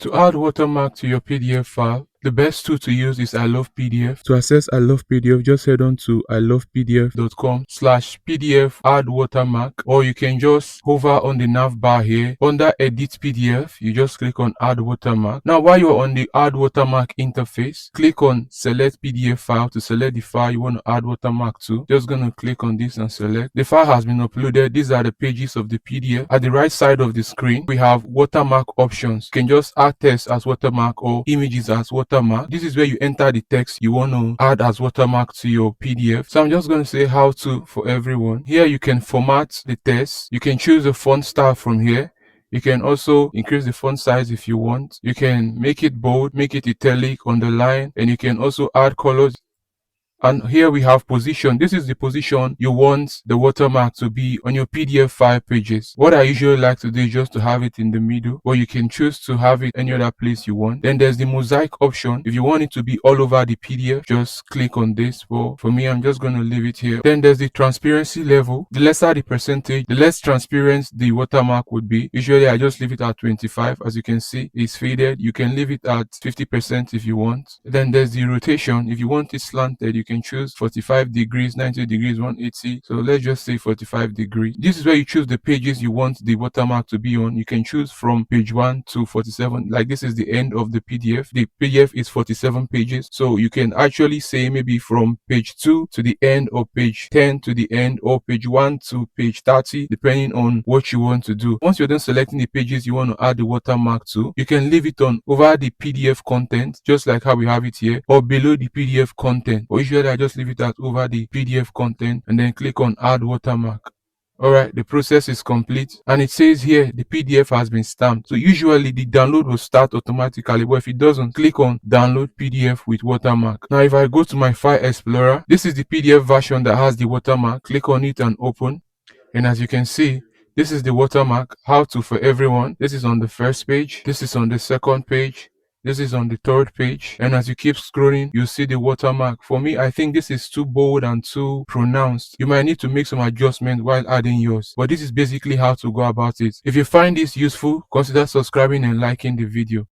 To add watermark to your PDF file, the best tool to use is I Love PDF. To access I Love PDF, just head on to ilovepdf.com/PDF add watermark, or you can just hover on the nav bar here. Under Edit PDF, you just click on Add Watermark. Now, while you're on the Add Watermark interface, click on Select PDF file to select the file you want to add watermark to. Just gonna click on this and select. The file has been uploaded. These are the pages of the PDF. At the right side of the screen, we have watermark options. You can just add text as watermark or images as watermark. This is where you enter the text you want to add as watermark to your PDF. So I'm just going to say how to for everyone. Here you can format the text. You can choose a font style from here. You can also increase the font size if you want. You can make it bold, make it italic, underline, and you can also add colors. And here we have position. This is the position you want the watermark to be on your PDF file pages. What I usually like to do is just to have it in the middle, or you can choose to have it any other place you want. Then there's the mosaic option. If you want it to be all over the PDF, just click on this. But for me, I'm just going to leave it here. Then there's the transparency level. The lesser the percentage, the less transparent the watermark would be. Usually I just leave it at 25. As you can see, it's faded. You can leave it at 50% if you want. Then there's the rotation. If you want it slanted, you can choose 45 degrees, 90 degrees, 180. So let's just say 45 degrees. This is where you choose the pages you want the watermark to be on. You can choose from page 1 to 47. Like this is the end of the PDF. The PDF is 47 pages. So you can actually say maybe from page 2 to the end, or page 10 to the end, or page 1 to page 30, depending on what you want to do. Once you're done selecting the pages you want to add the watermark to, you can leave it on over the PDF content, just like how we have it here, or below the PDF content. Or usually I just leave it at over the PDF content and then click on Add Watermark. Alright, the process is complete, and it says here the PDF has been stamped. So usually the download will start automatically, but if it doesn't, click on Download PDF with watermark. Now if I go to my file explorer, this is the PDF version that has the watermark. Click on it and open, and as you can see, this is the watermark. How to for everyone. This is on the first page, this is on the second page, this is on the third page, and as you keep scrolling, you see the watermark. For me, I think this is too bold and too pronounced. You might need to make some adjustments while adding yours, but this is basically how to go about it. If you find this useful, consider subscribing and liking the video.